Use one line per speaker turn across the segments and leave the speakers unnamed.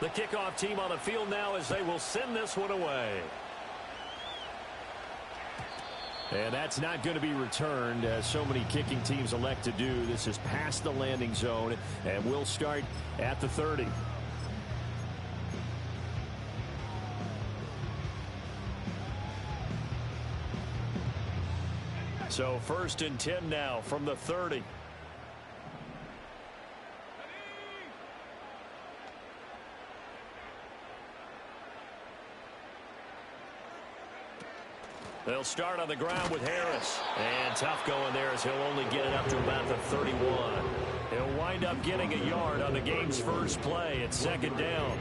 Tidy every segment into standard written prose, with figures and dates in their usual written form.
The kickoff team on the field now as they will send this one away. And that's not going to be returned, as so many kicking teams elect to do. This is past the landing zone, and we'll start at the 30. So 1st and 10 now from the 30. They'll start on the ground with Harris. And tough going there as he'll only get it up to about the 31. He'll wind up getting a yard on the game's first play. It's 2nd down.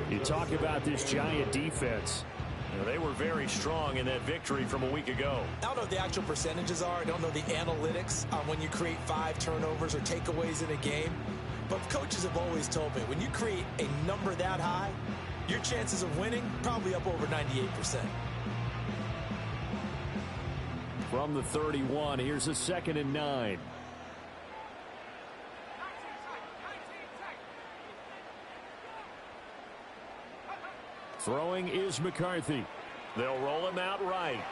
You talk about this Giant defense. You know, they were very strong in that victory from a week ago.
I don't know what the actual percentages are. I don't know the analytics on when you create 5 turnovers or takeaways in a game. But coaches have always told me, when you create a number that high, your chances of winning probably up over 98%.
From the 31, here's a 2nd and 9. Throwing is McCarthy. They'll roll him out right.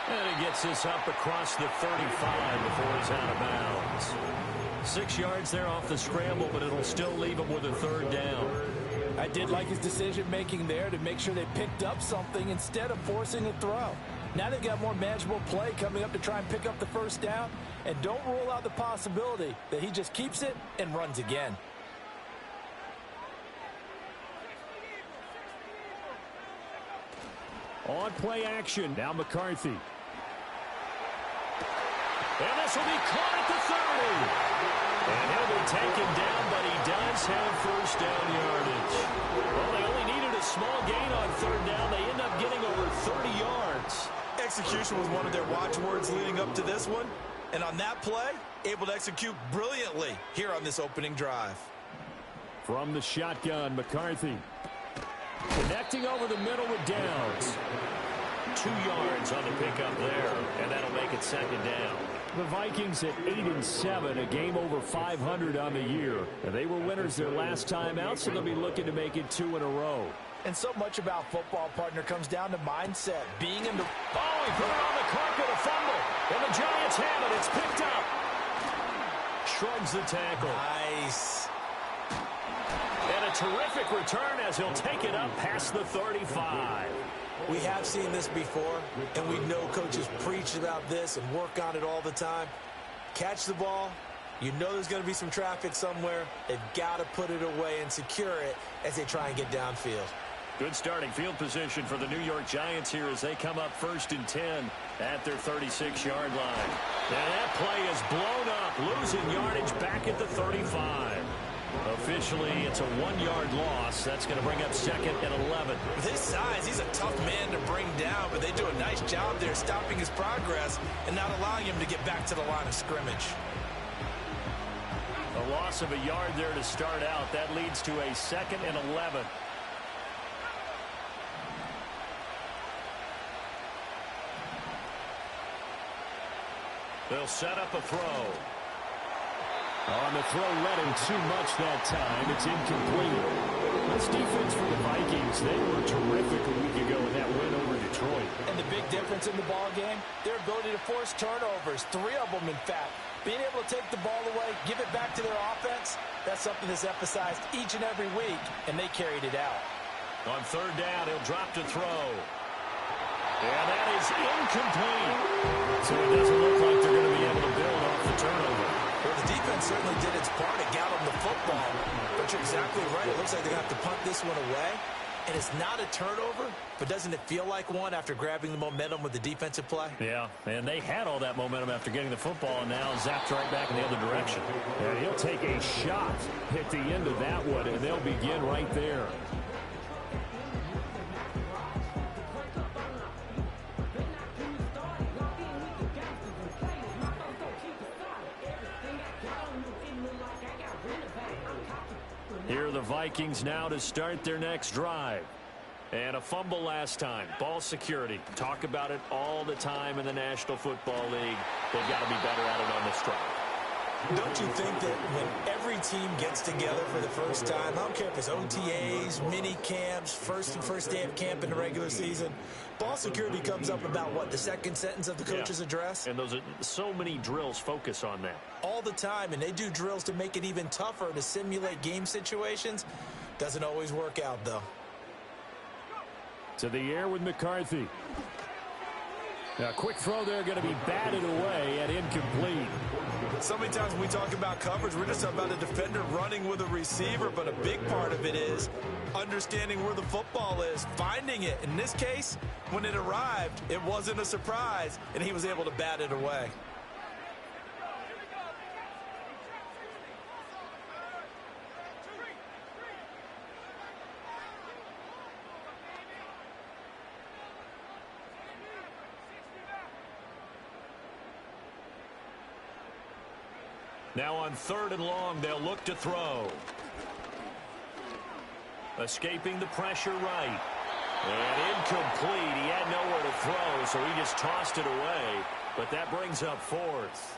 And he gets this up across the 35 before he's out of bounds. 6 yards there off the scramble, but it'll still leave him with a 3rd down.
I did like his decision-making there to make sure they picked up something instead of forcing a throw. Now they've got more manageable play coming up to try and pick up the 1st down. And don't rule out the possibility that he just keeps it and runs again.
On play action, now McCarthy. And this will be caught at the 30. And he'll be taken down, but he does have 1st down yardage. Well, they only needed a small gain on 3rd down. They end up getting over 30 yards.
Execution was one of their watchwords leading up to this one. And on that play, able to execute brilliantly here on this opening drive.
From the shotgun, McCarthy. Connecting over the middle with Downs. 2 yards on the pickup there, and that'll make it 2nd down. The Vikings at 8-7, a game over 500 on the year. And they were winners their last time out, so they'll be looking to make it 2 in a row.
And so much about football, partner, comes down to mindset. Being in the...
Oh, he put it on the carpet, a fumble. And the Giants have it. It's picked up. Shrugs the tackle.
Nice.
And a terrific return as he'll take it up past the 35.
We have seen this before, and we know coaches preach about this and work on it all the time. Catch the ball. You know there's going to be some traffic somewhere. They've got to put it away and secure it as they try and get downfield.
Good starting field position for the New York Giants here as they come up 1st and 10 at their 36-yard line. And that play is blown up, losing yardage back at the 35. Officially, it's a 1-yard loss. That's going to bring up 2nd and 11.
With his size, he's a tough man to bring down, but they do a nice job there stopping his progress and not allowing him to get back to the line of scrimmage.
A loss of a yard there to start out. That leads to a 2nd and 11. They'll set up a throw. On the throw, led him too much that time. It's incomplete. This defense for the Vikings, they were terrific a week ago in that win over Detroit.
And the big difference in the ball game, their ability to force turnovers, 3 of them in fact. Being able to take the ball away, give it back to their offense, that's something that's emphasized each and every week, and they carried it out.
On 3rd down, he'll drop to throw. And that is incomplete. So it doesn't look like they're going to be able to build off the turnover.
Well, the defense certainly did its part. It got them the football. But you're exactly right. It looks like they're going to have to punt this one away. And it's not a turnover, but doesn't it feel like one after grabbing the momentum with the defensive play?
Yeah, and they had all that momentum after getting the football, and now zapped right back in the other direction. And he'll take a shot at the end of that one, and they'll begin right there. Here are the Vikings now to start their next drive. And a fumble last time. Ball security. Talk about it all the time in the National Football League. They've got to be better at it on this drive.
Don't you think that when every team gets together for the first time, I don't care if it's OTAs, mini camps, first day of camp in the regular season, ball security comes up about what, the second sentence of the coach's address?
And those are so many drills focus on that.
All the time, and they do drills to make it even tougher to simulate game situations. Doesn't always work out, though.
To the air with McCarthy. A quick throw there going to be batted away and incomplete.
So many times when we talk about coverage, we're just talking about a defender running with a receiver, but a big part of it is understanding where the football is, finding it. In this case, when it arrived, it wasn't a surprise, and he was able to bat it away.
Now on 3rd and long, they'll look to throw. Escaping the pressure right. And incomplete. He had nowhere to throw, so he just tossed it away. But that brings up 4th.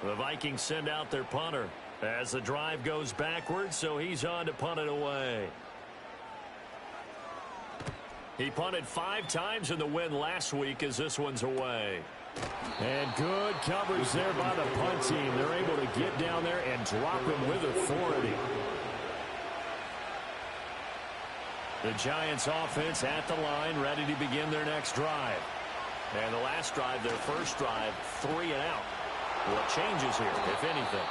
The Vikings send out their punter as the drive goes backwards, so he's on to punt it away. He punted 5 times in the win last week as this one's away. And good coverage there by the punt team. They're able to get down there and drop him with authority. The Giants offense at the line, ready to begin their next drive. And the last drive, their first drive, 3 and out. What changes here, if anything?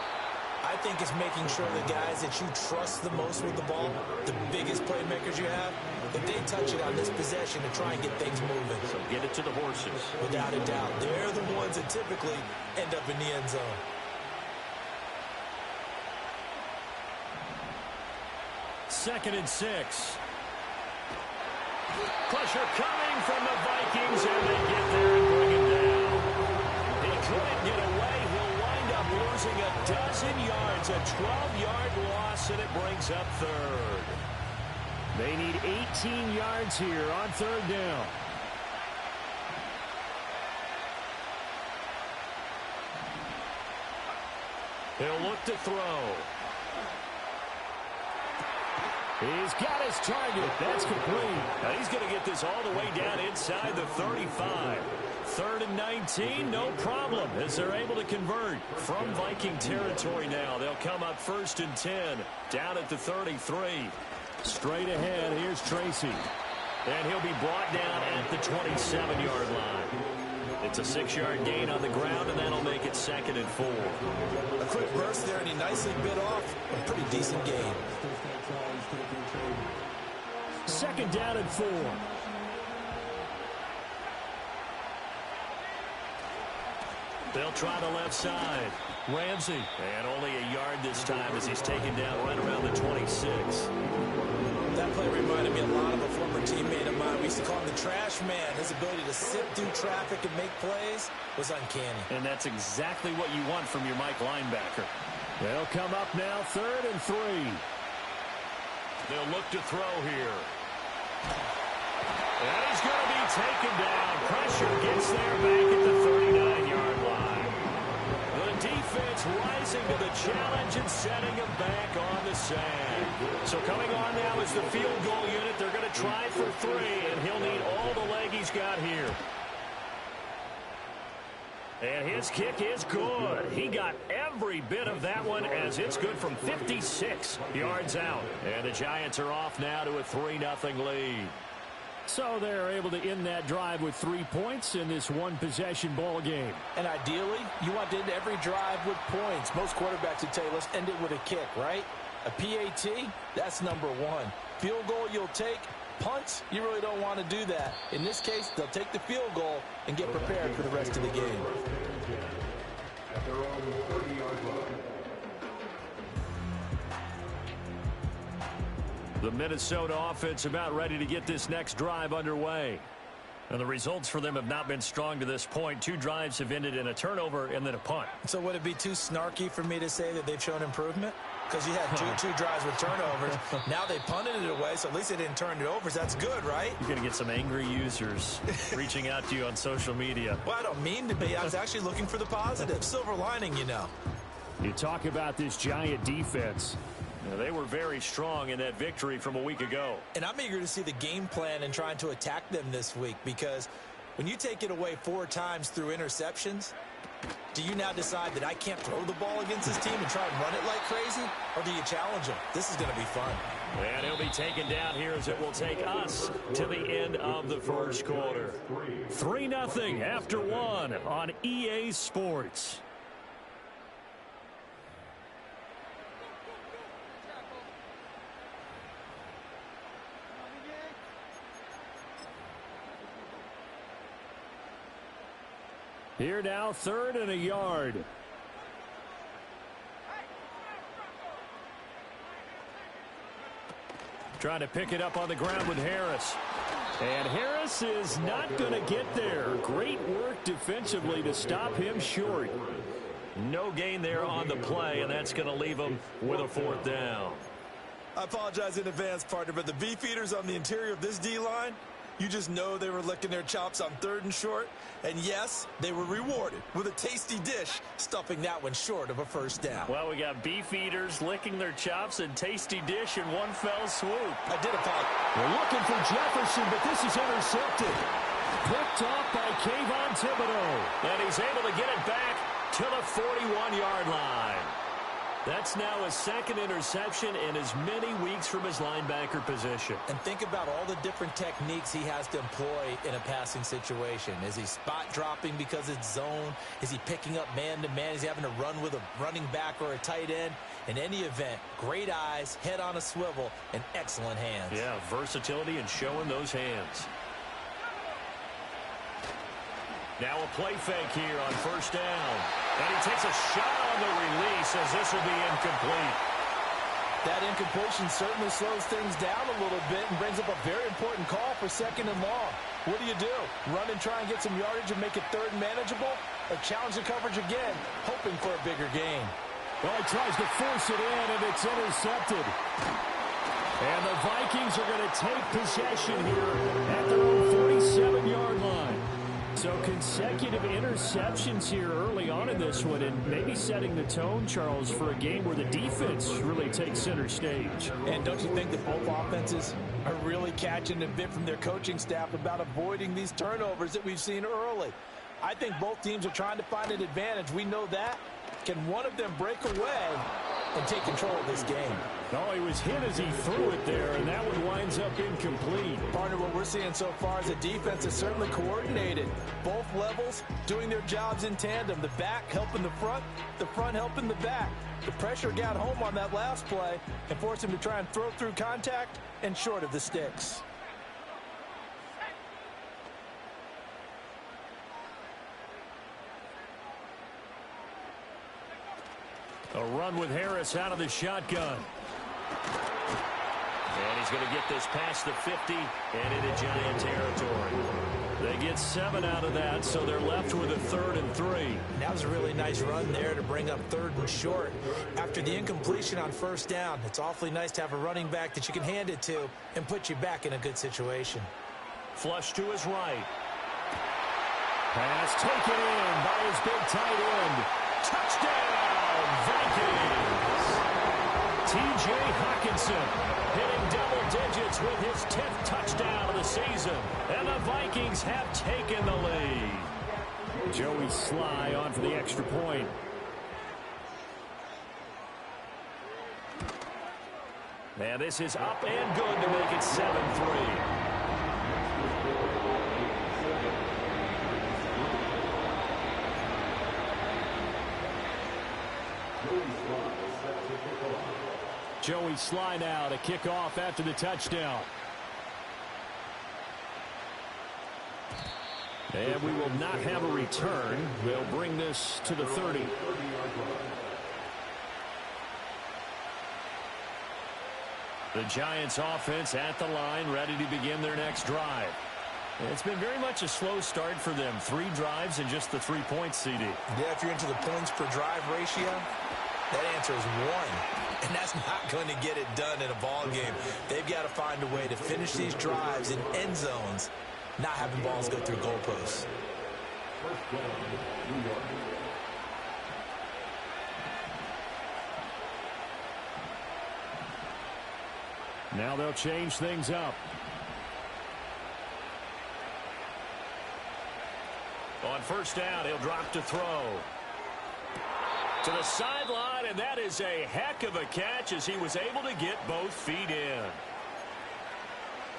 I think it's making sure the guys that you trust the most with the ball, the biggest playmakers you have, that they touch it on this possession to try and get things moving.
So get it to the horses.
Without a doubt. They're the ones that typically end up in the end zone.
Second and 6. Pressure coming from the Vikings, and they get there and bring him down. He couldn't get away. He'll wind up losing a dozen yards, a 12-yard loss, and it brings up 3rd. They need 18 yards here on 3rd down. He'll look to throw. He's got his target. That's complete. Now he's going to get this all the way down inside the 35. 3rd and 19, no problem, as they're able to convert from Viking territory now. They'll come up 1st and 10, down at the 33. Straight ahead, here's Tracy. And he'll be brought down at the 27-yard line. It's a 6-yard gain on the ground, and that'll make it 2nd and 4.
A quick burst there, and he nicely bit off a pretty decent gain.
2nd down and 4. They'll try the left side. Ramsey. And only a yard this time as he's taken down right around the 26.
That play reminded me a lot of a former teammate of mine. We used to call him the trash man. His ability to sift through traffic and make plays was uncanny.
And that's exactly what you want from your Mike linebacker. They'll come up now 3rd and 3. They'll look to throw here. And he's going to be taken down. Pressure gets there back at the 39-yard line. The defense rising to the challenge and setting him back on the sand. So coming on now is the field goal unit. They're going to try for 3, and he'll need all the leg he's got here. And his kick is good. He got every bit of that one as it's good from 56 yards out. And the Giants are off now to a 3-0 lead. So they're able to end that drive with 3 points in this one-possession ball game.
And ideally, you want to end every drive with points. Most quarterbacks would tell you, let's end it with a kick, right? A PAT, that's number 1. Field goal you'll take. Punts, you really don't want to do that. In this case, they'll take the field goal and get prepared for the rest of the game.
The Minnesota offense about ready to get this next drive underway. And the results for them have not been strong to this point. 2 drives have ended in a turnover and then a punt.
So would it be too snarky for me to say that they've shown improvement? Because you had two drives with turnovers. Now they punted it away, so at least they didn't turn it over. So that's good, right?
You're going to get some angry users reaching out to you on social media.
Well, I don't mean to be. I was actually looking for the positive. Silver lining, you know.
You talk about this Giant defense. They were very strong in that victory from a week ago.
And I'm eager to see the game plan and trying to attack them this week, because when you take it away 4 times through interceptions, do you now decide that I can't throw the ball against this team and try and run it like crazy? Or do you challenge them? This is going to be fun.
And he'll be taken down here as it will take us to the end of the first quarter. 3-0 after 1 on EA Sports. Here now, 3rd and a yard. Trying to pick it up on the ground with Harris. And Harris is not going to get there. Great work defensively to stop him short. No gain there on the play, and that's going to leave him with a 4th down.
I apologize in advance, partner, but the beefeaters on the interior of this D-line, you just know they were licking their chops on 3rd and short. And yes, they were rewarded with a tasty dish, stuffing that one short of a 1st down.
Well, we got beef eaters licking their chops and tasty dish in one fell swoop.
I did apologize.
We're looking for Jefferson, but this is intercepted. Picked off by Kayvon Thibodeaux. And he's able to get it back to the 41-yard line. That's now his 2nd interception in as many weeks from his linebacker position.
And think about all the different techniques he has to employ in a passing situation. Is he spot dropping because it's zone? Is he picking up man-to-man? Is he having to run with a running back or a tight end? In any event, great eyes, head on a swivel, and excellent hands.
Yeah, versatility and showing those hands. Now a play fake here on 1st down. And he takes a shot on the release as this will be incomplete.
That incompletion certainly slows things down a little bit and brings up a very important call for 2nd and long. What do? Run and try and get some yardage and make it 3rd and manageable? Or challenge the coverage again, hoping for a bigger gain?
Well, he tries to force it in, and it's intercepted. And the Vikings are going to take possession here at their own 47-yard line. So consecutive interceptions here early on in this one, and maybe setting the tone, Charles, for a game where the defense really takes center stage.
And don't you think that both offenses are really catching a bit from their coaching staff about avoiding these turnovers that we've seen early? I think both teams are trying to find an advantage. We know that. Can one of them break away and take control of this game?
Oh, he was hit as he threw it there, and that one winds up incomplete.
Partner, what we're seeing so far is the defense is certainly coordinated. Both levels doing their jobs in tandem. The back helping the front helping the back. The pressure got home on that last play and forced him to try and throw through contact and short of the sticks.
A run with Harris out of the shotgun. And he's going to get this past the 50 and into Giant territory. They get 7 out of that, so they're left with a 3rd and 3.
That was a really nice run there to bring up 3rd and short. After the incompletion on 1st down, it's awfully nice to have a running back that you can hand it to and put you back in a good situation.
Flush to his right. Pass taken in by his big tight end. Touchdown, Vikings! T.J. Hockenson hitting double digits with his 10th touchdown of the season. And the Vikings have taken the lead. Joey Sly on for the extra point. And this is up and good to make it 7-3. Joey Sly now to kick off after the touchdown. And we will not have a return. They'll bring this to the 30. The Giants offense at the line, ready to begin their next drive. It's been very much a slow start for them. 3 drives and just the 3 points, CD.
Yeah, if you're into the points per drive ratio, that answer is 1. And that's not going to get it done in a ball game. They've got to find a way to finish these drives in end zones, not having balls go through goalposts.
Now they'll change things up. On first down, he'll drop to throw. To the sideline, and that is a heck of a catch as he was able to get both feet in.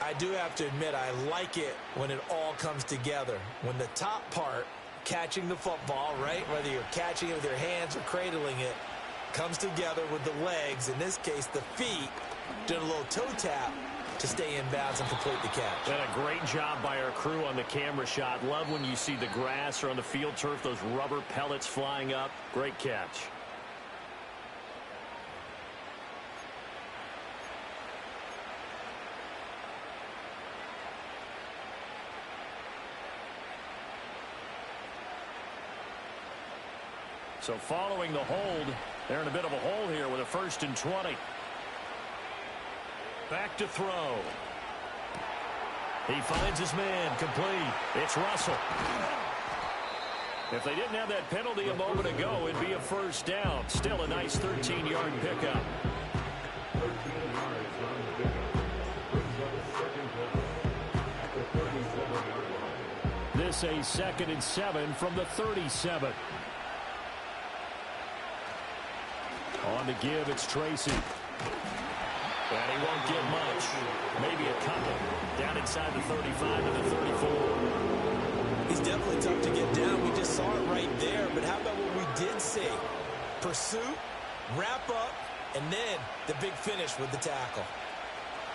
I do have to admit, I like it when it all comes together. When the top part, catching the football, right, whether you're catching it with your hands or cradling it, comes together with the legs, in this case the feet, doing a little toe tap to stay in bounds and complete the catch.
And a great job by our crew on the camera shot. Love when you see the grass or on the field turf, those rubber pellets flying up. Great catch. So following the hold, they're in a bit of a hole here with a 1st and 20. Back to throw. He finds his man, complete. It's Russell. If they didn't have that penalty a moment ago, it'd be a 1st down. Still a nice 13-yard pickup. This a 2nd and 7 from the 37. On the give, it's Tracy. And he won't get much. Maybe a couple. Down inside the 35 to the 34.
He's definitely tough to get down. We just saw it right there. But how about what we did see? Pursuit, wrap up, and then the big finish with the tackle.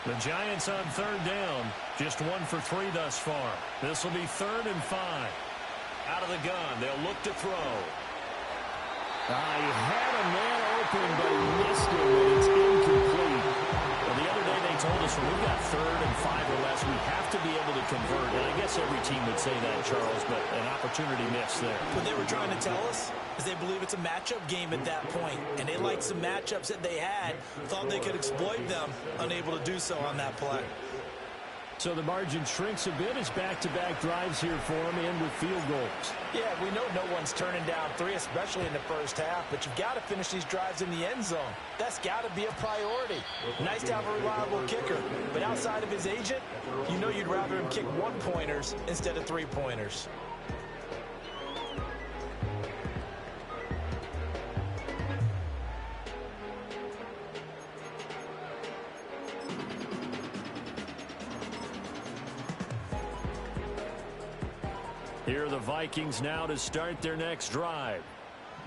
The Giants on 3rd down. Just 1 for 3 thus far. This will be 3rd and 5. Out of the gun. They'll look to throw. He had a man open, but he missed it, and it's incomplete. Well, the other day they told us when we've got 3rd and 5 or less, we have to be able to convert. And I guess every team would say that, Charles, but an opportunity missed there.
What they were trying to tell us is they believe it's a matchup game at that point, and they liked some matchups that they had, thought they could exploit them, unable to do so on that play.
So the margin shrinks a bit as back-to-back drives here for him and with field goals.
Yeah, we know no one's turning down 3, especially in the first half, but you've got to finish these drives in the end zone. That's got to be a priority. Nice to have a reliable kicker, but outside of his agent, you know you'd rather him kick 1-pointers instead of 3-pointers.
Here are the Vikings now to start their next drive.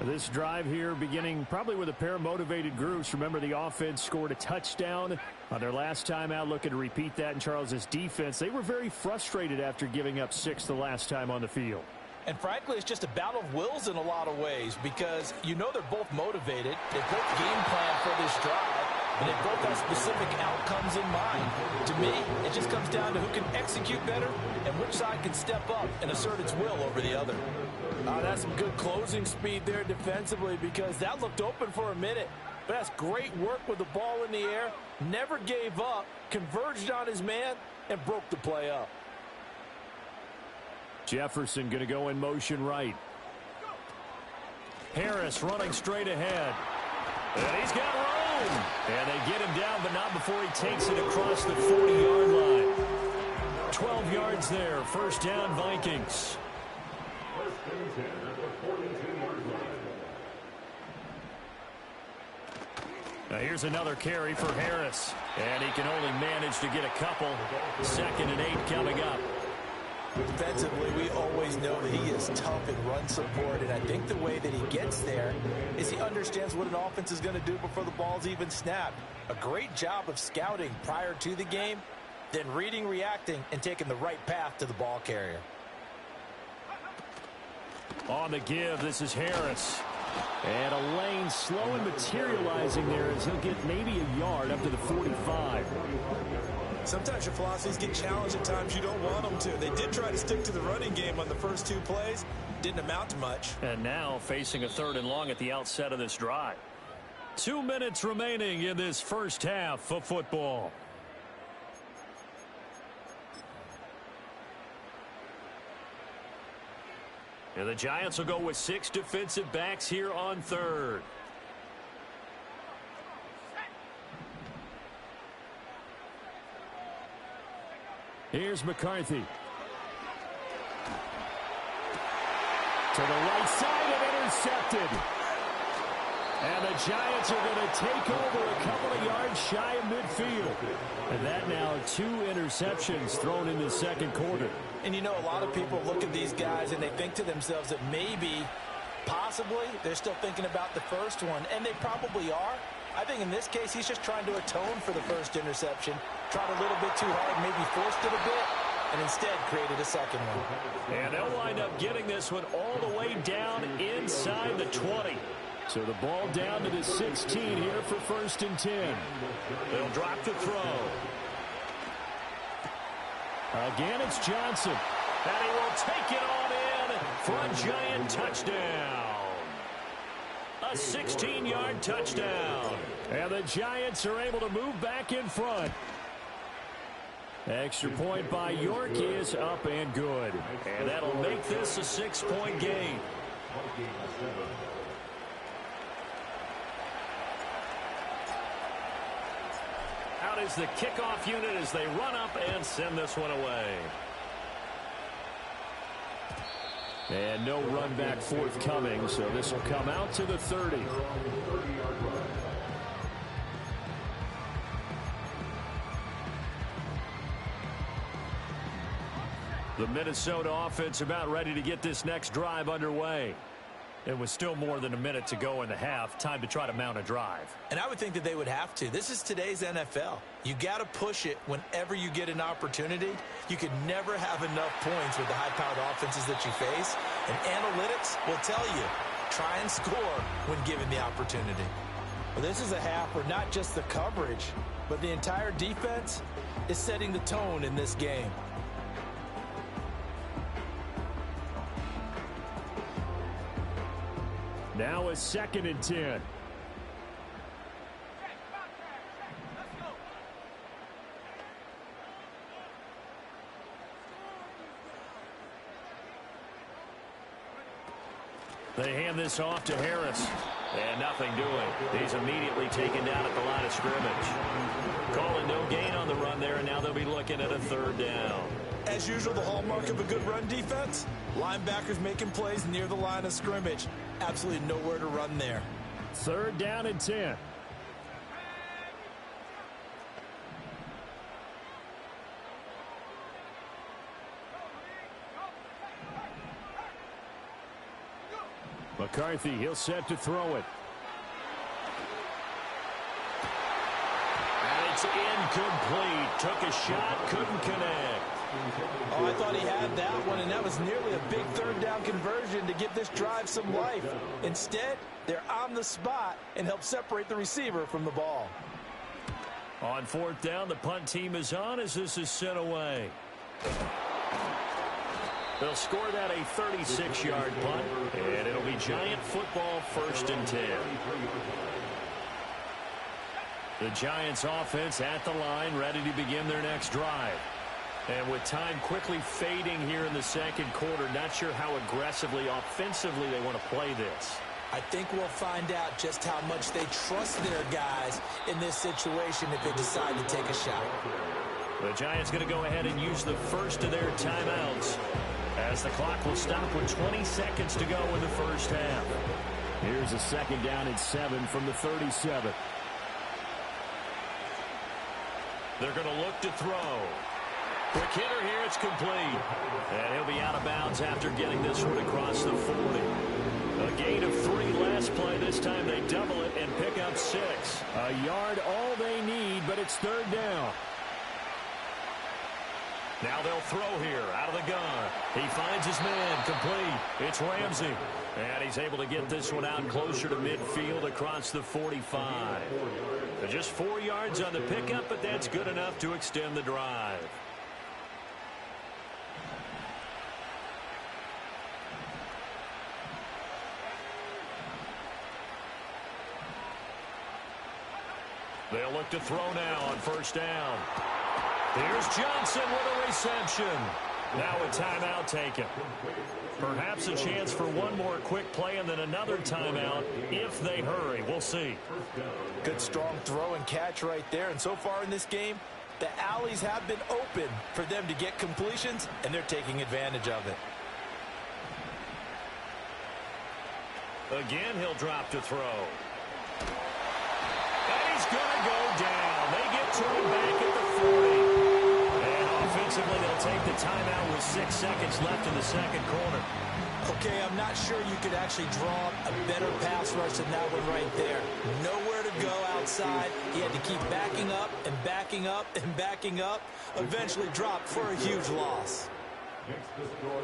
This drive here beginning probably with a pair of motivated groups. Remember, the offense scored a touchdown on their last time out, looking to repeat that in Charles's defense. They were very frustrated after giving up 6 the last time on the field.
And frankly, it's just a battle of wills in a lot of ways because you know they're both motivated. They both game plan for this drive, and they both have specific outcomes in mind. To me, it just comes down to who can execute better and which side can step up and assert its will over the other. That's some good closing speed there defensively because that looked open for a minute. But that's great work with the ball in the air. Never gave up, converged on his man, and broke the play up.
Jefferson going to go in motion right. Harris running straight ahead. And he's got room. And they get him down, but not before he takes it across the 40-yard line. 12 yards there. 1st down, Vikings. Now here's another carry for Harris. And he can only manage to get a couple. 2nd and 8 coming up.
Defensively, we always know that he is tough in run support, and I think the way that he gets there is he understands what an offense is going to do before the ball's even snapped. A great job of scouting prior to the game, then reading, reacting, and taking the right path to the ball carrier.
On the give, this is Harris. And a lane slow and materializing there as he'll get maybe a yard up to the 45.
Sometimes your philosophies get challenged at times you don't want them to. They did try to stick to the running game on the first 2 plays. Didn't amount to much.
And now facing a 3rd and long at the outset of this drive. 2 minutes remaining in this first half of football. And the Giants will go with 6 defensive backs here on 3rd. Here's McCarthy. To the right side and intercepted. And the Giants are going to take over a couple of yards shy of midfield. And that now 2 interceptions thrown in the second quarter.
And you know, a lot of people look at these guys and they think to themselves that maybe, possibly, they're still thinking about the first one. And they probably are. I think in this case, he's just trying to atone for the first interception. Tried a little bit too hard, maybe forced it a bit, and instead created a second one.
And they'll wind up getting this one all the way down inside the 20. So the ball down to the 16 here for 1st and 10. They'll drop the throw. Again, it's Johnson. And he will take it on in for a Giant touchdown. A 16-yard touchdown. And the Giants are able to move back in front. Extra point by York is up and good. And that'll make this a 6-point game. Out is the kickoff unit as they run up and send this one away. And no run back forthcoming, so this will come out to the 30. The Minnesota offense about ready to get this next drive underway. It was still more than a minute to go in the half. Time to try to mount a drive.
And I would think that they would have to. This is today's NFL. You got to push it whenever you get an opportunity. You could never have enough points with the high-powered offenses that you face. And analytics will tell you, try and score when given the opportunity. Well, this is a half where not just the coverage, but the entire defense is setting the tone in this game.
Now a 2nd and 10. They hand this off to Harris. And nothing doing. He's immediately taken down at the line of scrimmage. Calling no gain on the run there, and now they'll be looking at a 3rd down.
As usual, the hallmark of a good run defense, linebackers making plays near the line of scrimmage. Absolutely nowhere to run there.
3rd down and 10. McCarthy, he'll set to throw it. And it's incomplete. Took a shot, couldn't connect.
Oh, I thought he had that one, and that was nearly a big 3rd down conversion to give this drive some life. Instead, they're on the spot and help separate the receiver from the ball.
On 4th down, the punt team is on as this is sent away. They'll score that a 36-yard punt, and it'll be Giant football 1st and 10. The Giants offense at the line, ready to begin their next drive. And with time quickly fading here in the second quarter, not sure how aggressively, offensively they want to play this.
I think we'll find out just how much they trust their guys in this situation if they decide to take a shot.
The Giants going to go ahead and use the first of their timeouts as the clock will stop with 20 seconds to go in the first half. Here's a 2nd down and 7 from the 37. They're going to look to throw. Quick hitter here, it's complete. And he'll be out of bounds after getting this one across the 40. A gain of 3 last play. This time they double it and pick up 6. A yard all they need, but it's 3rd down. Now they'll throw here out of the gun. He finds his man, complete. It's Ramsey. And he's able to get this one out closer to midfield across the 45. Just 4 yards on the pickup, but that's good enough to extend the drive. They'll look to throw now on 1st down. Here's Johnson with a reception. Now a timeout taken. Perhaps a chance for one more quick play and then another timeout if they hurry. We'll see.
Good strong throw and catch right there. And so far in this game, The alleys have been open for them to get completions, and they're taking advantage of it.
Again, he'll drop to throw. And he's going to go down. They get to him back at the 40. And offensively, they'll take the timeout with 6 seconds left in the second quarter.
Okay, I'm not sure you could actually draw a better pass rush than that one right there. Nowhere to go outside. He had to keep backing up and backing up and backing up. Eventually dropped for a huge loss.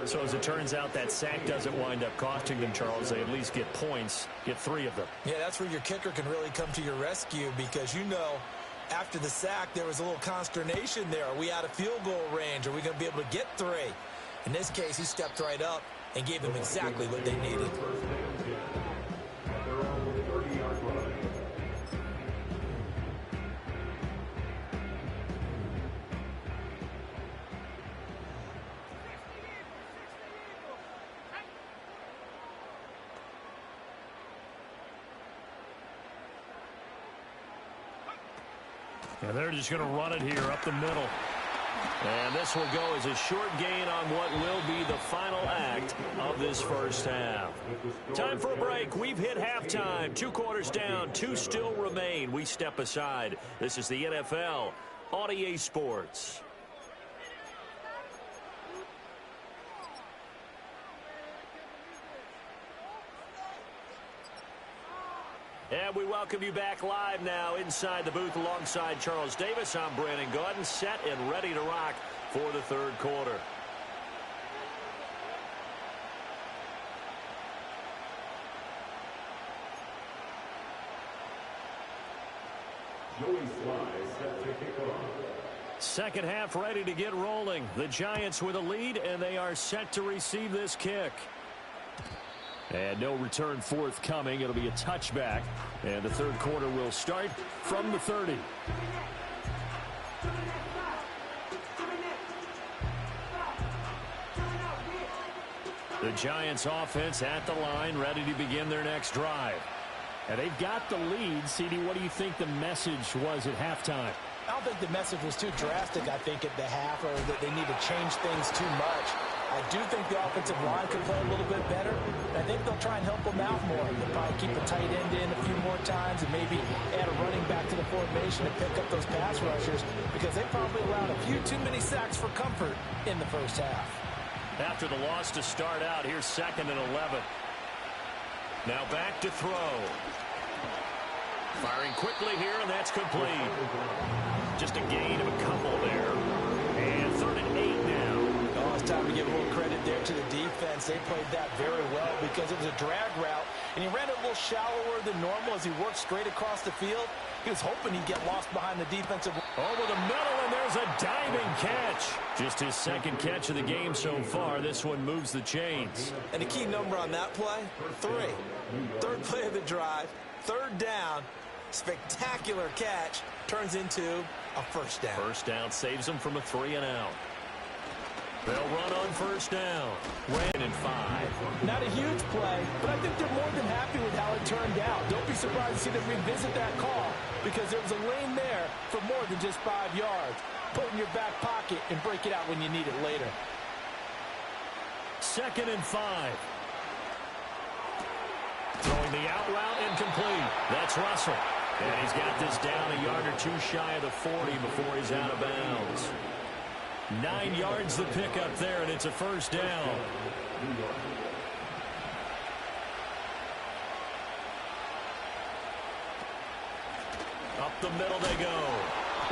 So as it turns out, that sack doesn't wind up costing them, Charles. They at least get points, get 3 of them.
Yeah, that's where your kicker can really come to your rescue because, you know, after the sack, there was a little consternation there. Are we out of field goal range? Are we going to be able to get 3? In this case, he stepped right up and gave them exactly what they needed.
And they're just going to run it here up the middle. And this will go as a short gain on what will be the final act of this first half. Time for a break. We've hit halftime. 2 quarters down, 2 still remain. We step aside. This is the NFL on EA Sports. And we welcome you back live now inside the booth alongside Charles Davis. I'm Brandon Gaudin, set and ready to rock for the third quarter. Second half ready to get rolling. The Giants with a lead, and they are set to receive this kick. And no return forthcoming. It'll be a touchback. And the third quarter will start from the 30. The Giants offense at the line, ready to begin their next drive. And they've got the lead. CD, what do you think the message was at halftime?
I don't think the message was too drastic, I think, at the half, or that they need to change things too much. I do think the offensive line could play a little bit better. I think they'll try and help them out more. They'll probably keep a tight end in a few more times and maybe add a running back to the formation to pick up those pass rushers because they probably allowed a few too many sacks for comfort in the first half.
After the loss to start out, here's 2nd and 11. Now back to throw. Firing quickly here, and that's complete. Just a gain of a couple there. And 3rd and 8 now.
Oh, it's time to give a little credit there to the defense. They played that very well because it was a drag route, and he ran it a little shallower than normal as he worked straight across the field. He was hoping he'd get lost behind the defensive.
Over the middle, and there's a diving catch. Just his 2nd catch of the game so far. This one moves the chains.
And the key number on that play, 3. 3rd play of the drive, 3rd down, spectacular catch, turns into a first down.
First down saves them from a 3 and out. They'll run on first down. Ran in 5.
Not a huge play, but I think they're more than happy with how it turned out. Don't be surprised to see them revisit that call because there was a lane there for more than just 5 yards. Put it in your back pocket and break it out when you need it later.
2nd and 5. Throwing the out route incomplete. That's Russell. And he's got this down a yard or 2 shy of the 40 before he's out of bounds. 9 yards the pickup there, and it's a first down. Up the middle they go.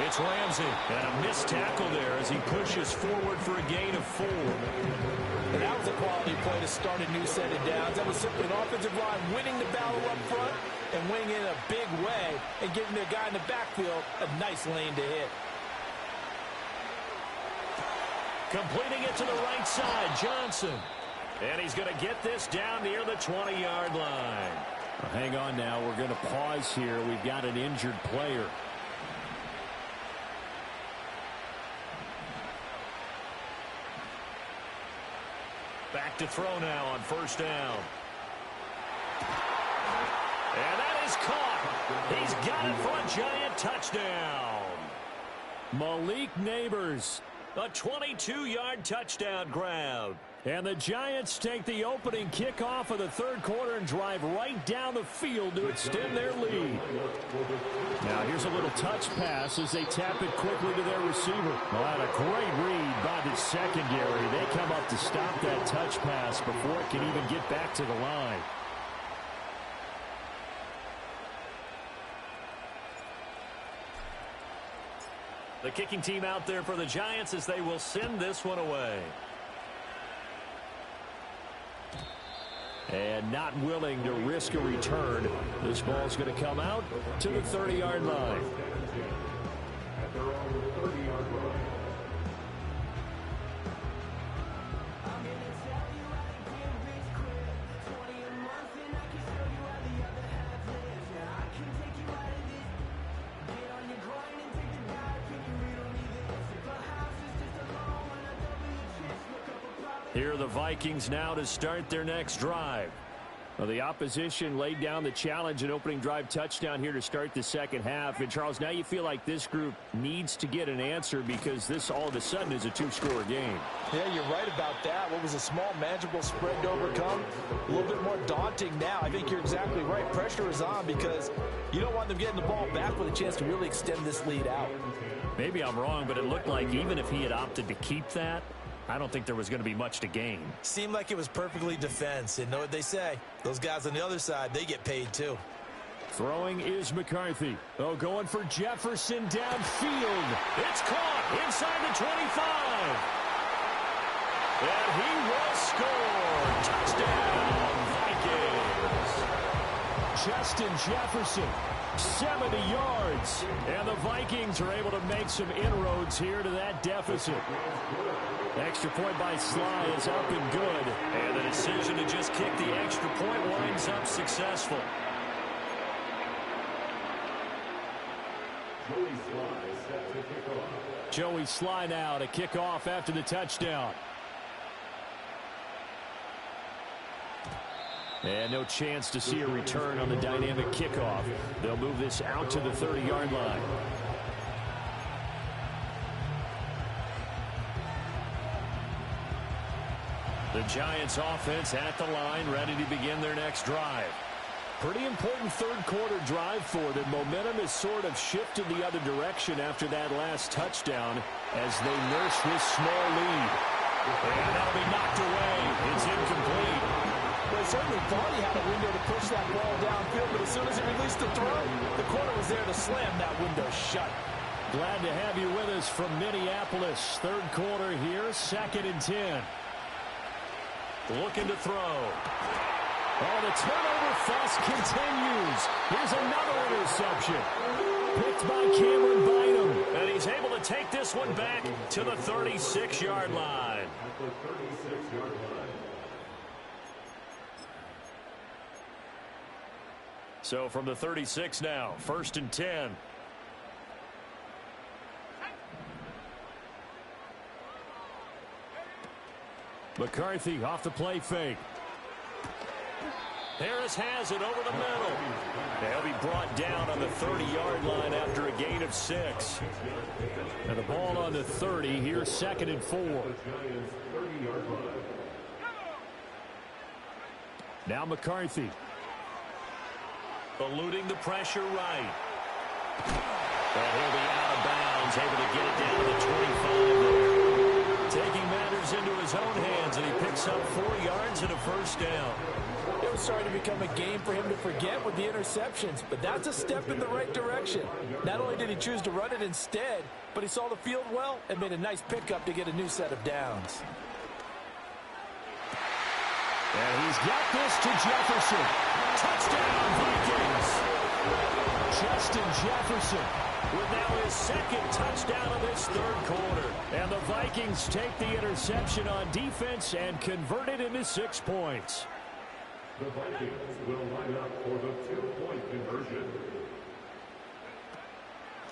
It's Ramsey. And a missed tackle there as he pushes forward for a gain of 4.
And that was a quality play to start a new set of downs. That was simply an offensive line winning the battle up front and winning in a big way and giving their guy in the backfield a nice lane to hit.
Completing it to the right side, Johnson. And he's going to get this down near the 20-yard line. Well, hang on now. We're going to pause here. We've got an injured player. Back to throw now on first down. And that is caught. He's got it for a Giant touchdown. Malik Neighbors, a 22-yard touchdown grab. And the Giants take the opening kickoff of the third quarter and drive right down the field to extend their lead. Now here's a little touch pass as they tap it quickly to their receiver. Well, that a great read by the secondary. They come up to stop that touch pass before it can even get back to the line. The kicking team out there for the Giants as they will send this one away. And not willing to risk a return. This ball's going to come out to the 30-yard line. Here are the Vikings now to start their next drive. Well, the opposition laid down the challenge and opening drive touchdown here to start the second half. And, Charles, now you feel like this group needs to get an answer because this all of a sudden is a two-score game.
Yeah, you're right about that. What was a small, manageable spread to overcome, a little bit more daunting now. I think you're exactly right. Pressure is on because you don't want them getting the ball back with a chance to really extend this lead out.
Maybe I'm wrong, but it looked like even if he had opted to keep that, I don't think there was going to be much to gain.
Seemed like it was perfectly defense. And know what they say? Those guys on the other side, they get paid too.
Throwing is McCarthy. Oh, going for Jefferson downfield. It's caught inside the 25. And he will score. Touchdown, Vikings. Justin Jefferson, 70 yards. And the Vikings are able to make some inroads here to that deficit. Extra point by Sly is up and good. And the decision to just kick the extra point winds up successful. Joey Sly now to kick off after the touchdown. And no chance to see a return on the dynamic kickoff. They'll move this out to the 30-yard line. The Giants offense at the line, ready to begin their next drive. Pretty important third quarter drive for them. Momentum has sort of shifted the other direction after that last touchdown as they nurse this small lead. And that'll be knocked away. It's incomplete.
Well, certainly thought he had a window to push that ball downfield, but as soon as he released the throw, the corner was there to slam that window shut.
Glad to have you with us from Minneapolis. Third quarter here, 2nd and 10. Looking to throw. Oh, the turnover fest continues. Here's another interception. Picked by Cameron Bynum. And he's able to take this one back to the 36-yard line. So from the 36 now, 1st and 10. McCarthy off the play fake. Harris has it over the middle. They'll be brought down on the 30-yard line after a gain of 6. And the ball on the 30 here, 2nd and 4. Now McCarthy. Eluding the pressure right. And he'll be out of bounds, able to get it down to the 25 there. Taking matters into his own hands, and he picks up 4 yards and a first down.
It was starting to become a game for him to forget with the interceptions, but that's a step in the right direction. Not only did he choose to run it instead, but he saw the field well and made a nice pickup to get a new set of downs.
And he's got this to Jefferson. Touchdown, Vikings. Justin Jefferson with now his 2nd touchdown of this third quarter. And the Vikings take the interception on defense and convert it into 6 points.
The Vikings will line up for the 2-point conversion.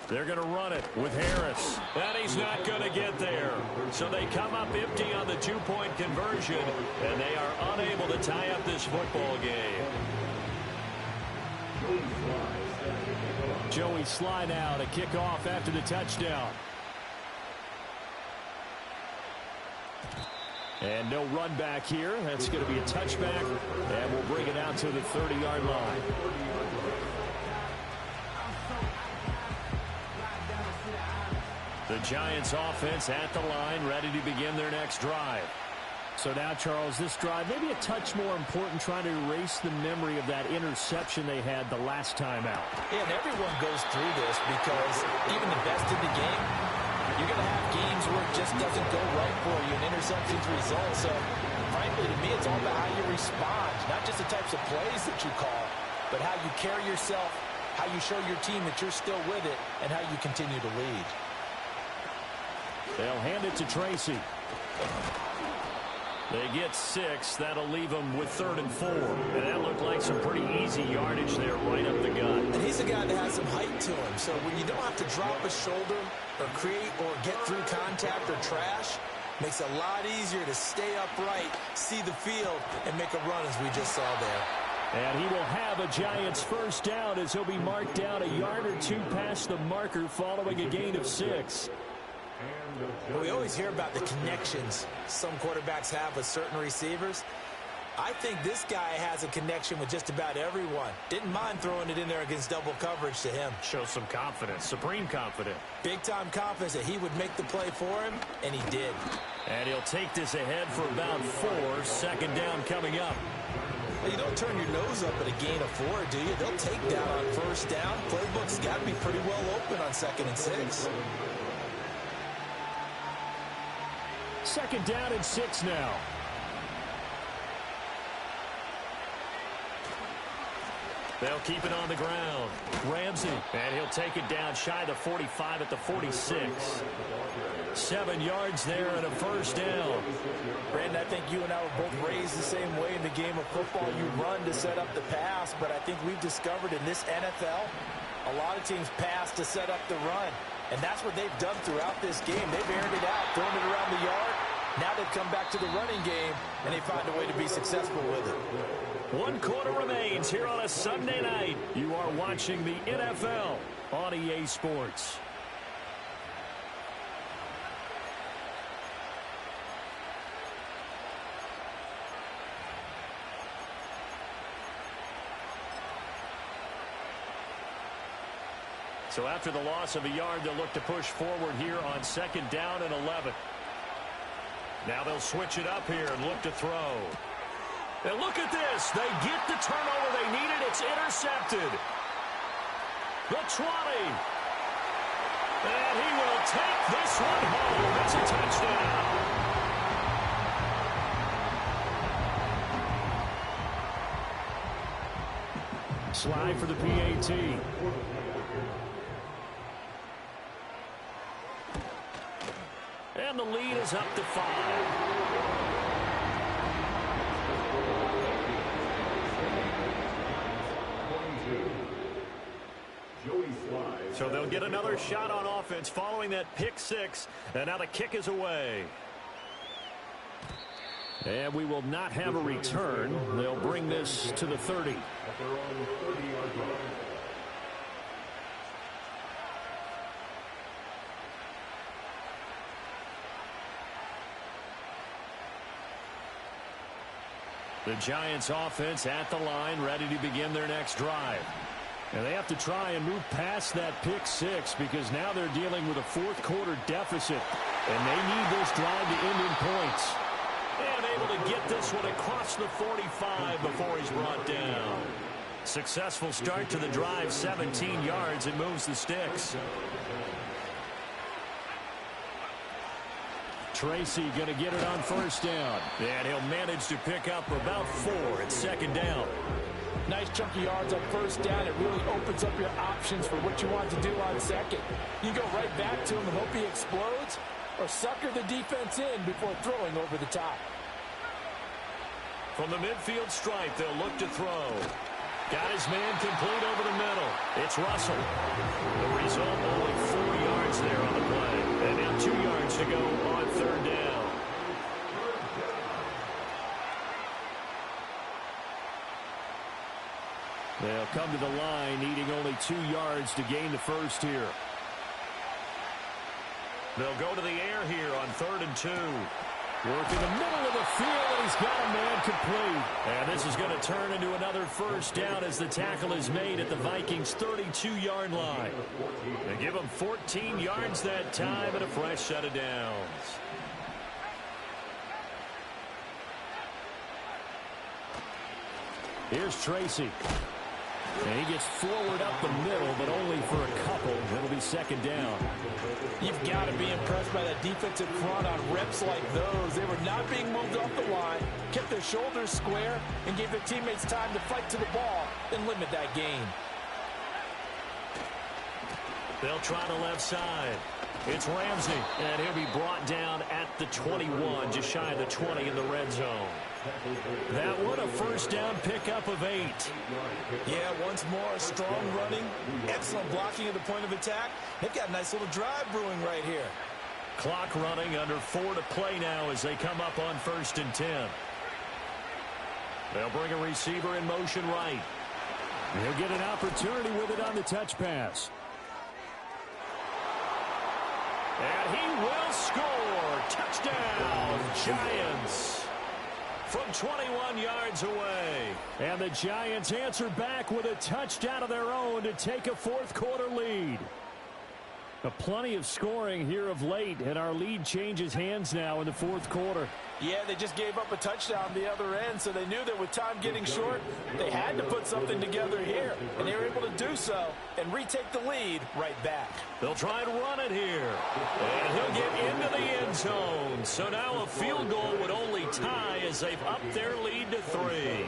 They're going to run it with Harris. And he's not going to get there. So they come up empty on the 2-point conversion, and they are unable to tie up this football game.
Joey Sly
Joey Sly now to kick off after the touchdown. And no run back here. That's going to be a touchback, and we'll bring it out to the 30-yard line. The Giants offense at the line, ready to begin their next drive.
So now, Charles, this drive maybe a touch more important, trying to erase the memory of that interception they had the last time out.
Yeah, and everyone goes through this because even the best in the game, you're going to have games where it just doesn't go right for you and interceptions result. So, frankly, to me, it's all about how you respond, not just the types of plays that you call, but how you carry yourself, how you show your team that you're still with it, and how you continue to lead.
They'll hand it to Tracy. They get 6. That'll leave them with 3rd and 4. And that looked like some pretty easy yardage there right up the gut.
And he's a guy that has some height to him. So when you don't have to drop a shoulder or create or get through contact or trash, makes it a lot easier to stay upright, see the field, and make a run as we just saw there.
And he will have a Giants first down as he'll be marked down a yard or 2 past the marker following a gain of 6.
Well, we always hear about the connections some quarterbacks have with certain receivers. I think this guy has a connection with just about everyone. Didn't mind throwing it in there against double coverage to him.
Shows some confidence, supreme confidence.
Big-time confidence that he would make the play for him, and he did.
And he'll take this ahead for about 4. 2nd down coming up.
Well, you don't turn your nose up at a gain of 4, do you? They'll take down on 1st down. Playbook's got to be pretty well open on 2nd and 6.
2nd down and 6 now. They'll keep it on the ground. Ramsey, and he'll take it down shy of the 45 at the 46. 7 yards there and a 1st down.
Brandon, I think you and I were both raised the same way in the game of football. You run to set up the pass, but I think we've discovered in this NFL, a lot of teams pass to set up the run. And that's what they've done throughout this game. They've aired it out, thrown it around the yard. Now they've come back to the running game, and they find a way to be successful with it.
1 quarter remains here on a Sunday night. You are watching the NFL on EA Sports. So after the loss of a yard, they'll look to push forward here on 2nd down and 11. Now they'll switch it up here and look to throw. And look at this. They get the turnover they needed. It's intercepted. The 20. And he will take this one home. It's a touchdown. Slide for the PAT. And the lead is up to 5. So they'll get another shot on offense following that pick 6. And now the kick is away. And we will not have a return. They'll bring this to the 30. The Giants offense at the line, ready to begin their next drive. And they have to try and move past that pick 6 because now they're dealing with a 4th quarter deficit. And they need this drive to end in points. And able to get this one across the 45 before he's brought down. Successful start to the drive, 17 yards. It moves the sticks. Tracy going to get it on 1st down. And he'll manage to pick up about 4 at 2nd down.
Nice chunky yards on 1st down. It really opens up your options for what you want to do on 2nd. You go right back to him and hope he explodes, or sucker the defense in before throwing over the top.
From the midfield stripe, they'll look to throw. Got his man complete over the middle. It's Russell. The result, only 4 yards there on the play. And now 2 yards to go on 3rd down. They'll come to the line, needing only 2 yards to gain the 1st here. They'll go to the air here on 3rd and 2. Working the middle of the field, and he's got a man complete. And this is going to turn into another first down as the tackle is made at the Vikings' 32-yard line. They give him 14 yards that time and a fresh set of downs. Here's Tracy. And he gets forward up the middle, but only for a couple. It'll be second down.
You've got to be impressed by that defensive front on reps like those. They were not being moved off the line, kept their shoulders square, and gave their teammates time to fight to the ball and limit that gain.
They'll try the left side. It's Ramsey, and he'll be brought down at the 21, just shy of the 20 in the red zone. That one, a first down pickup of 8.
Yeah, once more, strong running, excellent blocking at the point of attack. They've got a nice little drive brewing right here.
Clock running, under 4 to play now as they come up on 1st and 10. They'll bring a receiver in motion right.
He'll get an opportunity with it on the touch pass.
And he will score. Touchdown, Giants. From 21 yards away.
And the Giants answer back with a touchdown of their own to take a fourth-quarter lead. Plenty of scoring here of late, and our lead changes hands now in the fourth quarter.
Yeah, they just gave up a touchdown the other end, so they knew that with time getting short, they had to put something together here, and they were able to do so and retake the lead right back.
They'll try and run it here, and he'll get into the end zone. So now a field goal would only tie as they've upped their lead to 3.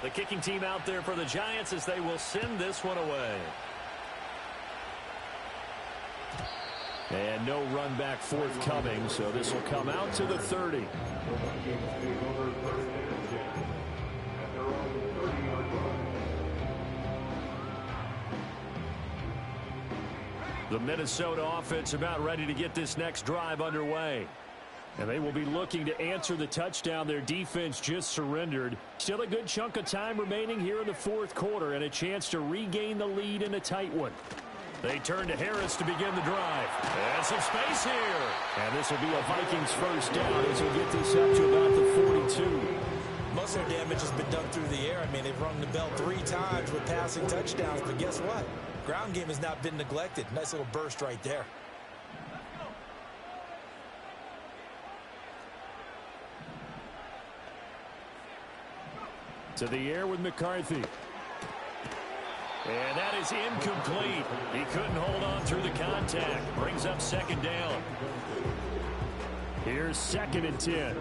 The kicking team out there for the Giants as they will send this one away.
And no run back forthcoming, so this will come out to the 30. The Minnesota offense about ready to get this next drive underway. And they will be looking to answer the touchdown their defense just surrendered. Still a good chunk of time remaining here in the fourth quarter and a chance to regain the lead in a tight one. They turn to Harris to begin the drive. And some space here. And this will be a Vikings first down as we get this up to about the 42.
Most of their damage has been done through the air. I mean, they've rung the bell 3 times with passing touchdowns, but guess what? Ground game has not been neglected. Nice little burst right there.
To the air with McCarthy.
And that is incomplete. He couldn't hold on through the contact. Brings up second down.
Here's 2nd and 10.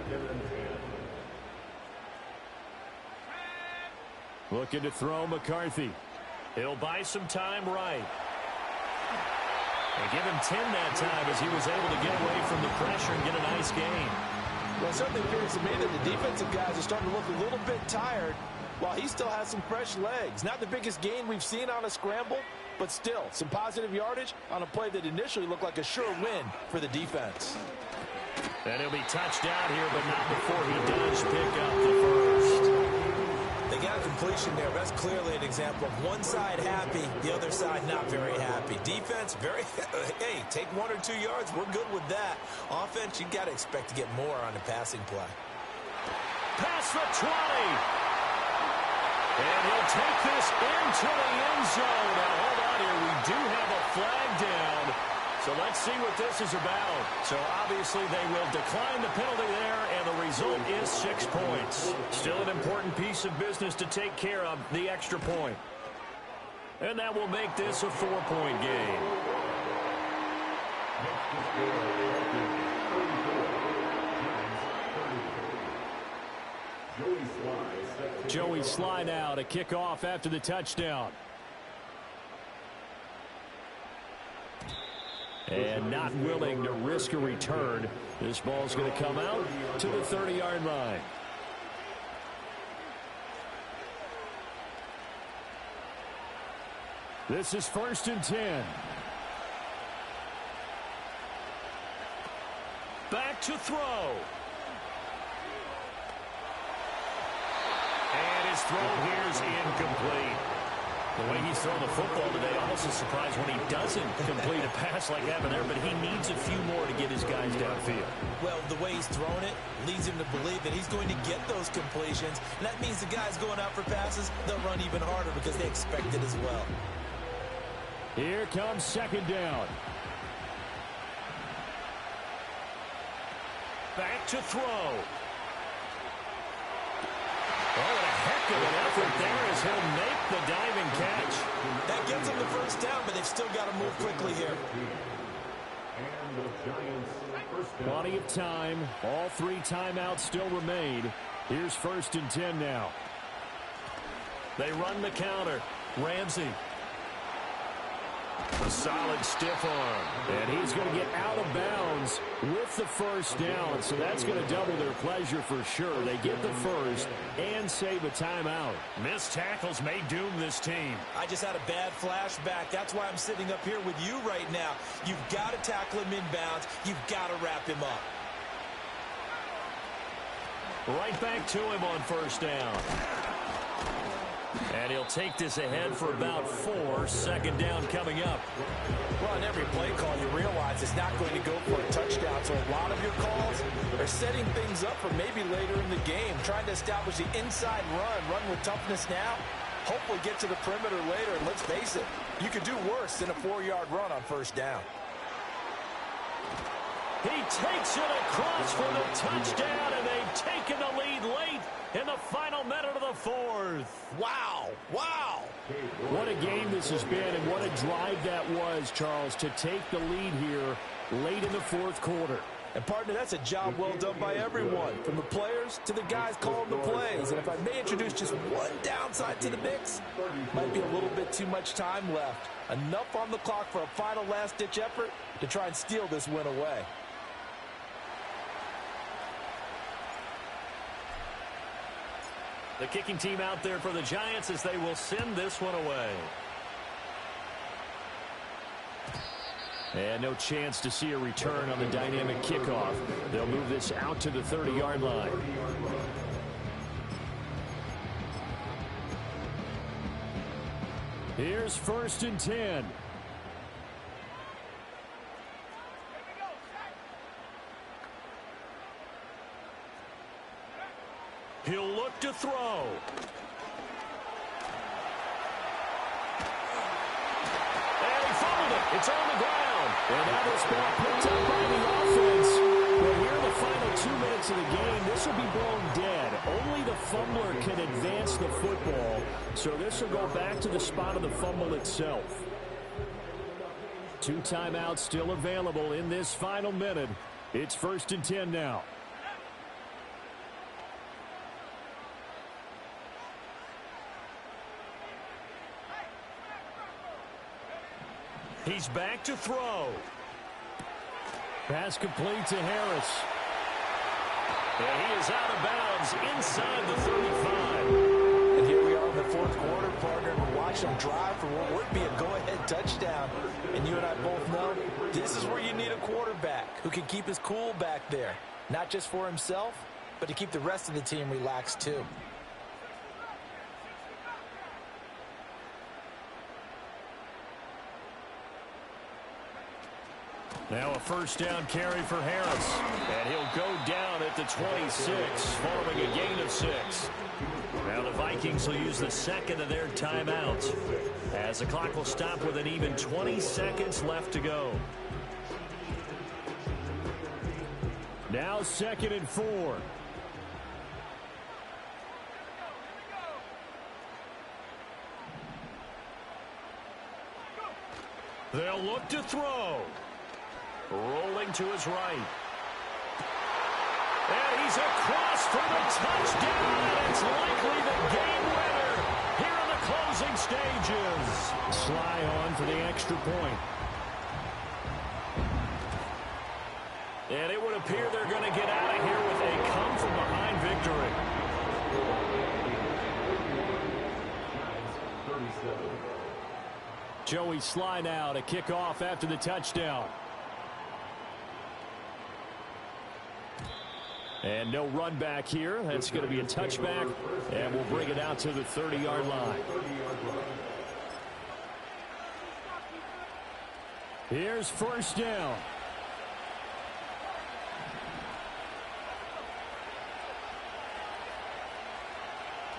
Looking to throw McCarthy.
He'll buy some time right. And give him 10 that time as he was able to get away from the pressure and get a nice gain.
Well, it certainly appears to me that the defensive guys are starting to look a little bit tired while he still has some fresh legs. Not the biggest gain we've seen on a scramble, but still some positive yardage on a play that initially looked like a sure win for the defense.
And he'll be touched out here, but not before he does pick up the first.
They got a completion there. That's clearly an example of one side happy, the other side not very happy. Defense, very, hey, take 1 or 2 yards. We're good with that. Offense, you got to expect to get more on the passing play.
Pass for 20. And he'll take this into the end zone. Now, hold on here. We do have a flag down. So let's see what this is about. So obviously they will decline the penalty there, and the result is 6 points. Still an important piece of business to take care of, the extra point. And that will make this a 4-point game.
Joey Sly now to kick off after the touchdown. And not willing to risk a return. This ball's going to come out to the 30-yard line. This is 1st and 10.
Back to throw. And his throw here is incomplete. The way he's thrown the football today, almost a surprise when he doesn't complete a pass like that there, but he needs a few more to get his guys downfield.
Well, the way he's thrown it leads him to believe that he's going to get those completions, and that means the guys going out for passes, they'll run even harder because they expect it as well.
Here comes second down.
Back to throw. Oh, and a heck of an effort there as he'll make the diving catch.
That gets him the first down, but they've still got to move quickly here.
And the Giants first down.
Plenty of time. All 3 timeouts still remain. Here's 1st and 10 now.
They run the counter. Ramsey. A solid stiff arm.
And he's going to get out of bounds with the first down. So that's going to double their pleasure for sure. They get the first and save a timeout.
Missed tackles may doom this team.
I just had a bad flashback. That's why I'm sitting up here with you right now. You've got to tackle him inbounds. You've got to wrap him up.
Right back to him on first down. And he'll take this ahead for about 4. Second down coming up.
Well, on every play call, you realize it's not going to go for a touchdown. So a lot of your calls are setting things up for maybe later in the game, trying to establish the inside run with toughness now, hopefully get to the perimeter later. And let's face it, you could do worse than a 4-yard run on first down.
He takes it across for the touchdown, and they've taken the lead late in the final minute of the 4th.
Wow. Wow.
What a game this has been, and what a drive that was, Charles, to take the lead here late in the 4th quarter.
And, partner, that's a job well done by everyone, from the players to the guys calling the plays. And if I may introduce just one downside to the mix, might be a little bit too much time left. Enough on the clock for a final last-ditch effort to try and steal this win away.
The kicking team out there for the Giants as they will send this one away.
And no chance to see a return on the dynamic kickoff. They'll move this out to the 30-yard line. Here's 1st and 10.
He'll look to throw. And he fumbled it. It's on the ground.
And that is ball picked up by the offense. But here in the final 2 minutes of the game, this will be blown dead. Only the fumbler can advance the football. So this will go back to the spot of the fumble itself. 2 timeouts still available in this final minute. It's 1st and 10 now.
He's back to throw.
Pass complete to Harris.
And he is out of bounds inside the 35.
And here we are in the 4th quarter, partner, and we're watching them drive for what would be a go-ahead touchdown. And you and I both know this is where you need a quarterback who can keep his cool back there. Not just for himself, but to keep the rest of the team relaxed too.
Now a first down carry for Harris. And he'll go down at the 26 following a gain of 6. Now the Vikings will use the second of their timeouts as the clock will stop with an even 20 seconds left to go.
Now 2nd and 4.
They'll look to throw. Rolling to his right. And he's across for the touchdown, and it's likely the game winner here in the closing stages.
Sly on for the extra point.
And it would appear they're going to get out of here with a come-from-behind victory.
37.
Joey Sly now to kick off after the touchdown. And no run back here. That's going to be a touchback, and we'll bring it out to the 30-yard line. Here's first down.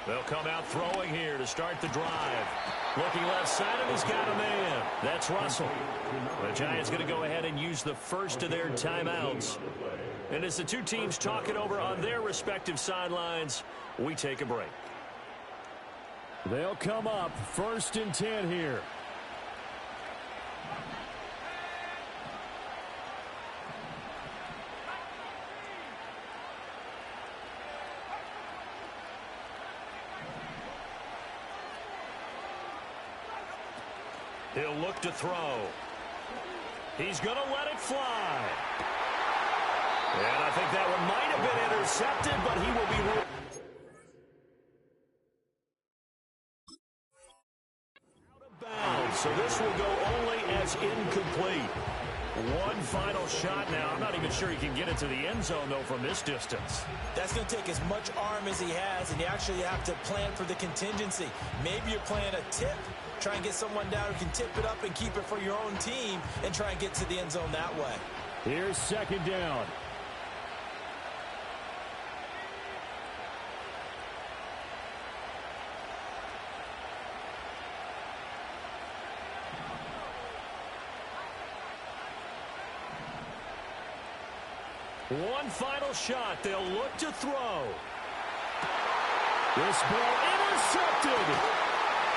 They'll come out throwing here to start the drive. Looking left side, and he's got a man. That's Russell. The Giants going to go ahead and use the first of their timeouts. And as the two teams talk it over on their respective sidelines, we take a break. They'll come up 1st and 10 here. He'll look to throw. He's going to let it fly. And I think that one might have been intercepted, but he will be out of bounds. So this will go only as incomplete. One final shot now. I'm not even sure he can get it to the end zone, though, from this distance.
That's going to take as much arm as he has, and you actually have to plan for the contingency. Maybe you're playing a tip. Try and get someone down who can tip it up and keep it for your own team and try and get to the end zone that way.
Here's 2nd down. One final shot. They'll look to throw. This ball intercepted.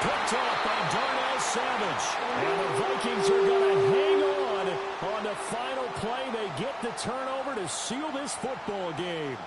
Picked off by Darnell Savage. And the Vikings are going to hang on the final play. They get the turnover to seal this football game.